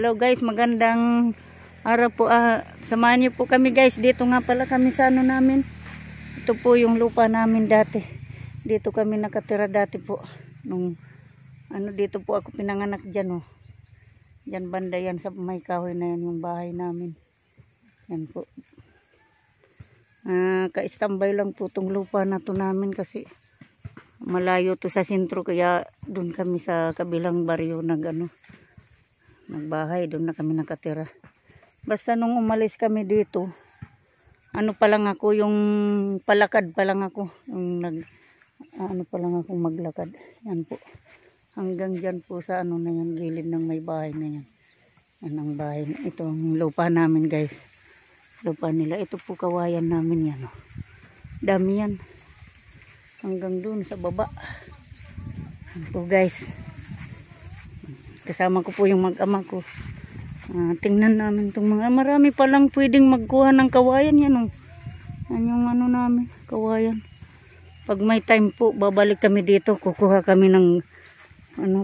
Hello guys, magandang araw po. Samahan niyo po kami guys. Dito nga pala kami sa ano namin. Ito po yung lupa namin dati. Dito kami nakatira dati po. Nung ano, dito po ako pinanganak dyan oh. Dyan banda yan sa may kahoy na yan yung bahay namin. Yan po. Ka-istambay lang po tong lupa na to namin kasi malayo to sa sentro, kaya doon kami sa kabilang baryo nagbahay, doon na kami nakatira. Basta nung umalis kami dito, ano pa lang ako, yung palakad pa lang ako, yung ano pa lang ako maglakad. Yan po. Hanggang dyan po sa ano na yan, gilid ng may bahay na yan. Yan ang bahay. Ito ang lupa namin guys. Lupa nila. Ito po kawayan namin yan. Oh. Dami yan. Hanggang dun sa baba. Yan po guys. Kasama ko po yung mag-ama ko. Tingnan namin itong mga. Marami palang pwedeng magkuha ng kawayan yan. Oh. Yan yung ano namin. Kawayan. Pag may time po, babalik kami dito. Kukuha kami ng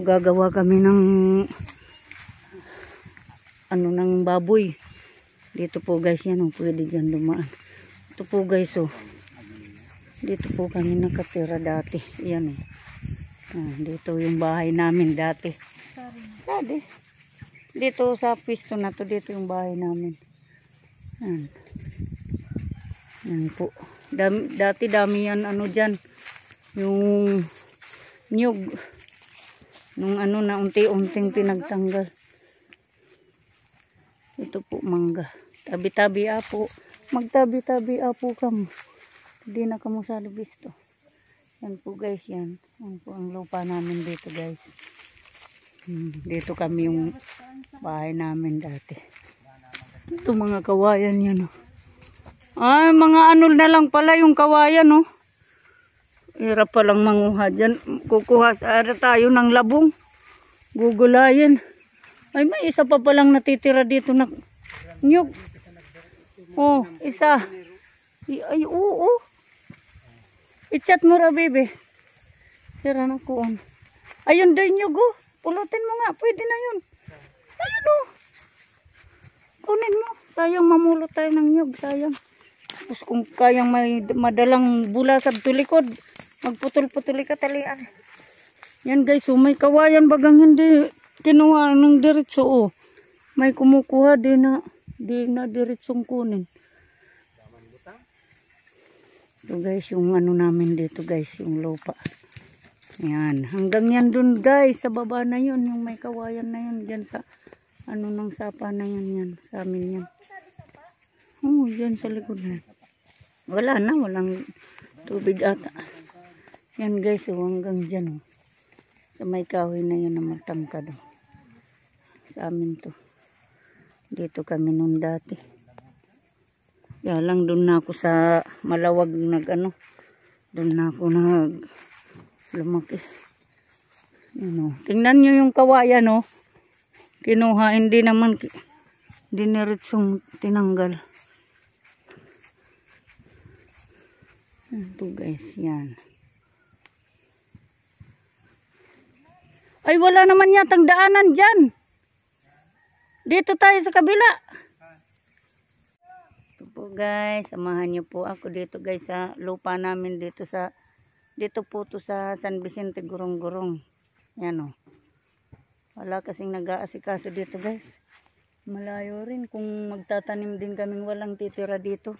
gagawa kami ng ng baboy. Dito po guys yan. Oh, pwede dyan dumaan. Ito po guys oh. Dito po kami nakatira dati. Yan oh. Dito yung bahay namin dati. Sadi. Dito sa pisto na to, dito yung bahay namin. Yan. Yan po. Dati dami yan dyan. Yung nyug. Nung na unti-unting pinagtanggal. Ito po mangga. Tabi-tabi apo. Magtabi-tabi apo kam. Hindi na kamo sa lubisto. Yan po guys yan. Yan po ang lupa namin dito guys. Dito kami yung bahay namin dati. Ito mga kawayan yan. Oh. Mga ano na lang pala yung kawayan. Oh. Hirap palang manguha dyan. Kukuha tayo ng labong. Gugulayan. Ay may isa pa palang natitira dito na nyug. Oh, isa. Ay oo. I-chat mo ra bebe. Sira na ko on. Ayun din nyug oh. Pulutin mo nga, pwede na yun. Ayun o. Kunin mo. Sayang mamulot tayo ng nyug, sayang. Tapos kung kayang may madalang bulasad tulikod, magputol-putuli ka talian. Yan guys, may kawayan bagang hindi kinuha ng diretso o. May kumukuha, di na diretsong kunin. Ito guys, yung namin dito guys, yung lupa. Yan, hanggang yan dun guys, sa baba na yun, yung may kawayan na yun, dyan sa, ng sapa na yan, sa amin yan. Oh, dyan sa likod na. Wala na, walang tubig ata. Yan guys, oh, hanggang dyan, oh. Sa may kahoy na yan na matangkad, oh. Sa amin to. Dito kami nun dati. Kaya lang dun na ako sa malawag dun na ako lumaki. Yun, oh. Tingnan nyo yung kawayan oh. Kinuha, hindi naman diniritsong tinanggal. Ito guys, yan. Ay wala naman yatang daanan dyan. Dito tayo sa kabila. Ito po guys, samahan nyo po ako dito guys sa lupa namin dito po to sa San Vicente Gurong-Gurong. Yan o. Wala kasing nag-aasikaso dito guys. Malayo rin. Kung magtatanim din kaming walang titira dito,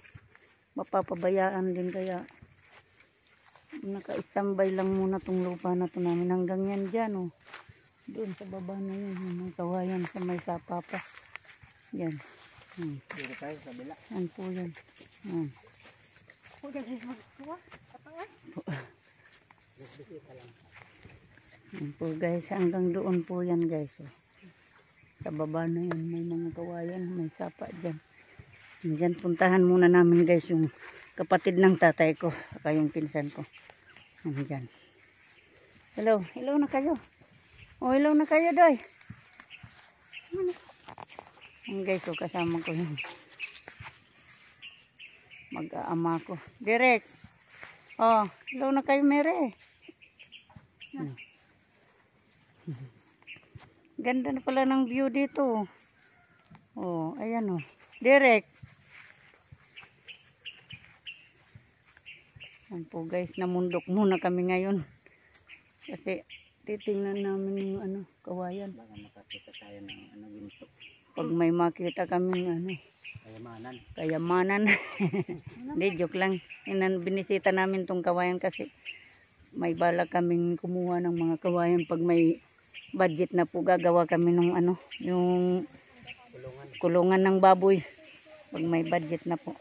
mapapabayaan din, kaya naka-istambay lang muna tong lupa na to namin. Hanggang yan dyan o. Doon sa baba na yun. May kawayan sa may sapa pa. Yan. Dito tayo sa bila. Yan po yan. Yan. Yan po guys, hanggang doon po yan guys. Sa baba na yan, may mga kawayan, may sapa dyan. Dyan puntahan muna namin guys yung kapatid ng tatay ko, saka yung pinsan ko. Dyan. Hello, hello na kayo. Oh, hello na kayo doy. Yan guys, kasama ko yung mag-aama ko. Direk. Oh, hello na kayo Mere. Ganda na pala ng view dito. Oh, ayan oh. Direct. Yan po guys, namundok muna kami ngayon. Kasi titingnan namin yung ano, kawayan. Baka makakita tayo ng ano ginto. Pag may makita kaming ano, Kayamanan. kayamanan. Hindi, joke lang. Binisita namin tong kawayan kasi may balak kaming kumuha ng mga kawayan. Pag may budget na po, gagawa kami ng ano, yung kulungan ng baboy. Pag may budget na po.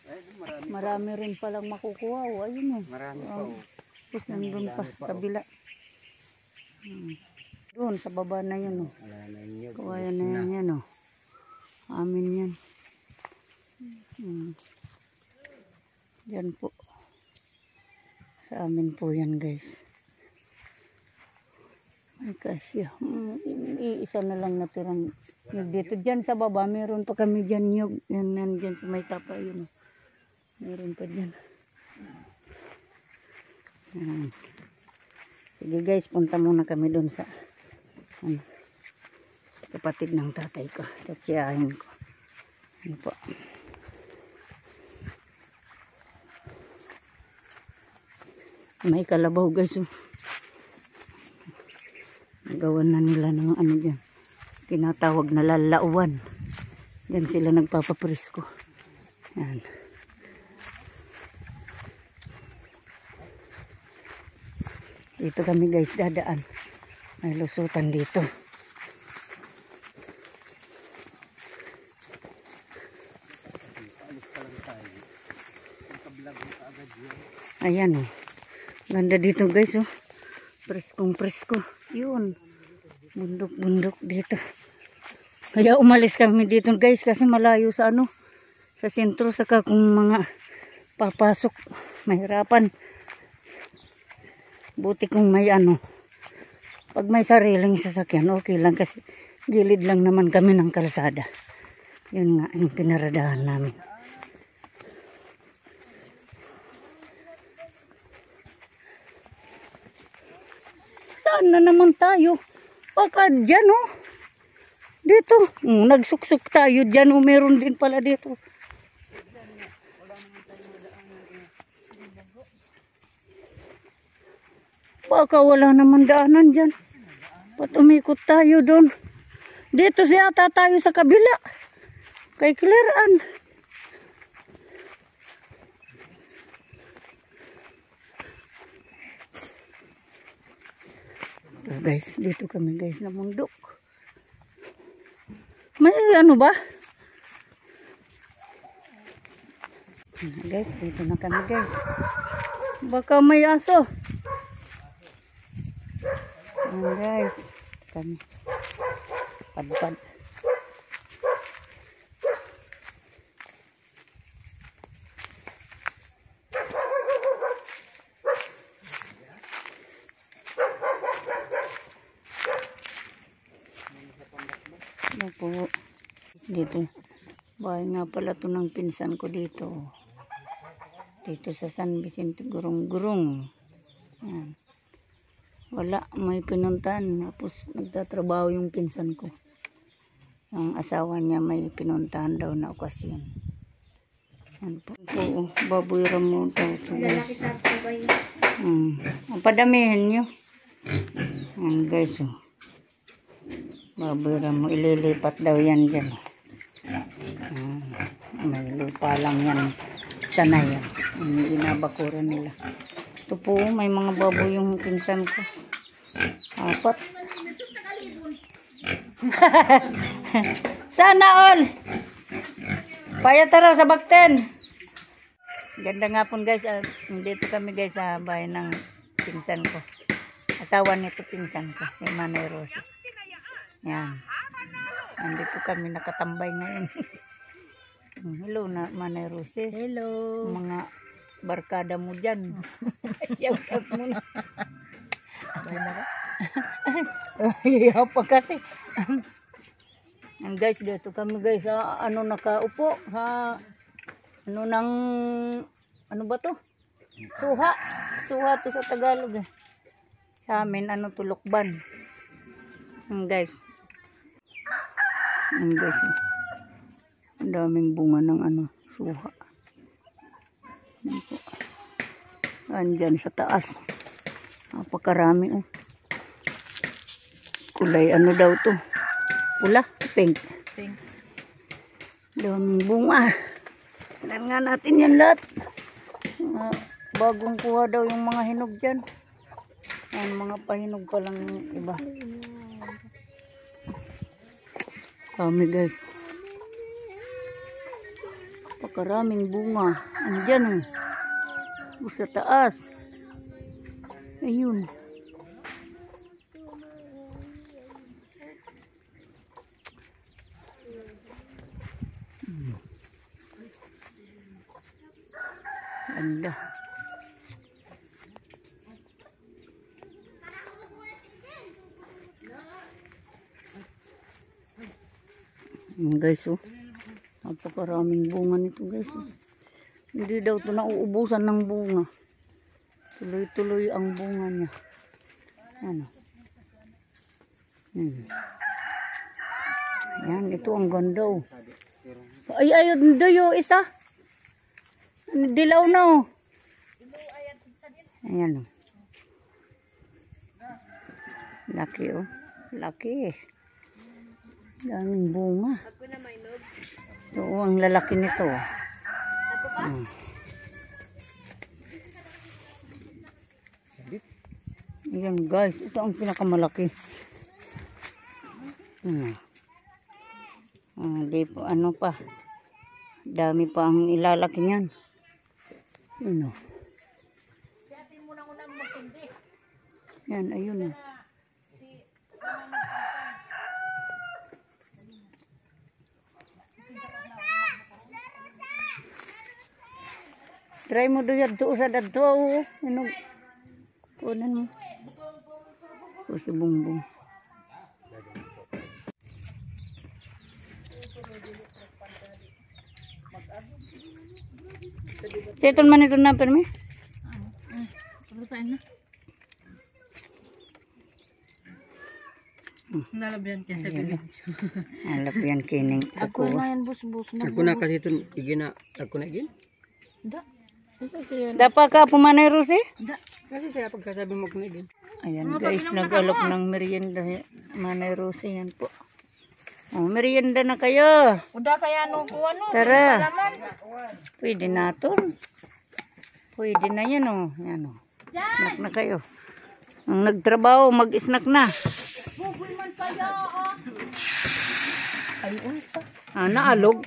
Ay, marami. Marami rin palang makukuha. Oh, ayun oh. Marami pa. Oh. Tapos nandun pa, kabila. Doon, sa baba na yun oh. Wala na yun. Kawayan na yan yan oh. Amin yan. Yan po. Sa amin po yan guys. Ay kasya. Isa na lang natirang nyug dito. Dyan sa baba, meron pa kami dyan nyug. Yan, dyan sa may sapa yun. Meron pa dyan. Sige guys, punta muna kami doon sa kapatid ng tatay ko. Sa tiyahin ko. Ano po. May kalabaw guys. Nagawan na nila ng ano dyan. Tinatawag na lalauan. Dyan sila nagpapapresko. Yan. Dito kami guys dadaan. May lusutan dito. Ayan oh. Ganda dito guys oh. Preskong presko. Yun. Bundok-bundok dito. Kaya umalis kami dito guys kasi malayo sa ano. Sa sentro saka kung mga papasok. Mahirapan. Buti kung may ano. Pag may sariling sasakyan okay lang kasi gilid lang naman kami ng kalsada. Yun nga yung pinaradahan namin. Saan na naman tayo? Baka dyan oh. Dito. Nagsuksok tayo dyan oh. Meron din pala dito. Baka wala naman daanan dyan. Ba't umikot tayo doon? Dito siyata tayo sa kabila. Kay Clearan. So guys, dito kami guys na mundok. May ano ba? Guys, dito na kami guys. Baka may aso. Ayan guys, kami. Padpad. Ano po? Dito. Bahay nga pala ito ng pinsan ko dito. Dito sa San Vicente, Gurong-Gurong. Ayan. Wala, may pinuntahan. Tapos nagtatrabaho yung pinsan ko. Ang asawa niya may pinuntahan daw na okasyon. Yan po. Baboy ramo daw ito guys. Padamihin nyo. Yan guys. Baboy ramo. Ililipat daw yan dyan. May lupa lang yan. Sana yan. Inabakuran nila. Ito po, may mga baboy yung pinsan ko. 4. Sana all! Payat raw sa bakten. Ganda nga po guys. Dito kami guys sa bahay ng pinsan ko. Asawa nito pinsan ko. Si Manay Rosie. Yan. Nandito kami nakatambay ngayon. Hello na Manay Rosie. Hello. Mga barkada mo dyan. Shout out mo na. Bahay na ka? Iya pa kasi. And guys, dito kami guys sa ano nakaupo. Ha, ano nang, ano ba to? Suha. Suha to sa Tagalog eh. Sa amin, ano tulukban. Guys. Yan guys. Ang daming bunga ng ano, suha. Yan po. Andyan sa taas. Napakarami. Oh. Kulay ano daw to? Pula? Pink. Pink. Daming bunga. Tignan nga natin yan lahat. Bagong kuha daw yung mga hinog dyan. Yan, mga pahinog pa lang yung iba. Kami guys. Pakaraming bunga. Andyan oh. Sa taas. Ayun. Ganda. Guys, oh. Napakaraming bunga nito, guys. Oh. Hindi daw ito nauubusan ng bunga. Tuloy-tuloy ang bunga niya. Ano? Yan, ito ang ganda, oh. Ay, ayun, doyo, isa. Dilaw na, oh. Ayan, oh. Laki, oh. Laki, daming bunga. Ito, oh, ang lalaki nito, oh. Ayan, guys. Ito ang pinakamalaki. Di po, ano pa. Dami pa ang ilalaki niyan. Ano? Yan, ayun, oh. Try mo doon doon sa dadto. Ano? Kunan mo. O si Bungbong. Settle man ito na permi? Lupain na. Nalabyan ka sa video. Nalabyan kining Ako na yan, bus. Ako na kasi ito, igina. Ako na igin? Da. Dapat ka pumanay Rosi? Da. Kasi saya pagkasabi mo ako na igin. Ayan guys, nag-alok ng merienda. Manay Rosi yan po. Oh, merienda na kayo. Uda kaya no kuha no. Tara. Pwede na to. Pwede na yan oh. Yan oh. Snack na kayo. Ang nagtrabaho, mag-snack na. Bugoy man kaya ah. Ay, unta. Naalog.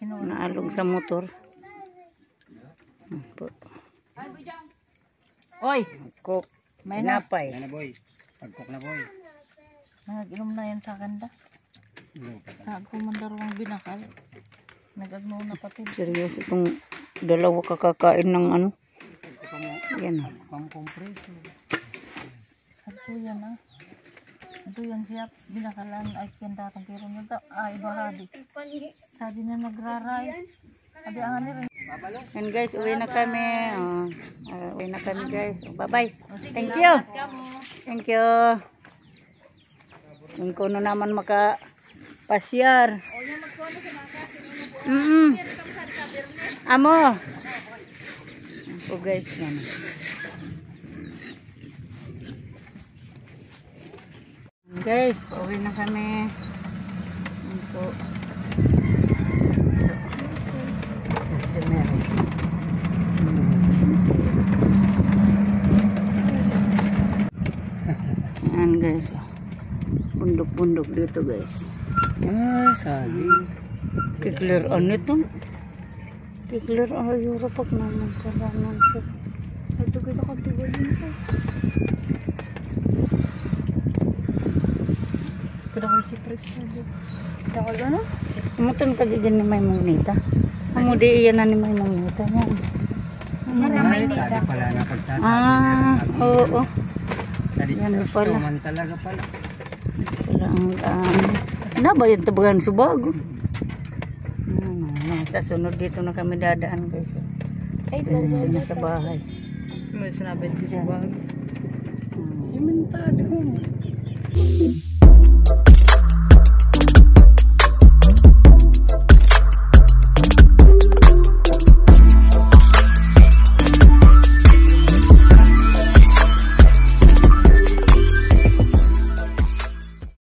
Naalog sa motor. Oy, Coke. may na. Napay. Yan na boy. Pagkok na boy. Nag-inom na yan sa kanda. Sa kumandarwang binakal. Nag-agno na pati. Seryoso itong dalawa kakakain ng ano. Yan oh. Pang-compress. Ito yan ah. Ito yan siya. Binakalan ay kindatang kiro na ito. Ay bahadi. Sabi na nagraray. Sabi ang ano rin. And guys, uwi na kami. Uwi na kami guys. Bye-bye. Thank you. Thank you. Kung kuno naman makapasyar. Amo. Ito guys. Yan. Guys, uwi na kami. Ito. Si Mary. Ayan guys. Bundok-bundok dito guys. Ay, sabi. Kiklir on ito. Kiklir on Europe pag naman kalaman ko. Ito kita kagtigilin ko. Kada ko si Priscilla. Kada ko ano? Umuton ka dyan ni May Mungnita. Amo di iyan na ni May Mungnita. Yan. Ay, tadi pala na pagsasabi. Oo. Sali Yan sa pala. man talaga pala. Wala ang nabayad tabagan subago. Sa sunod dito na kami dadaan guys. Ay, Sina sa bahay. may sinabi ko sa bag. Simentado.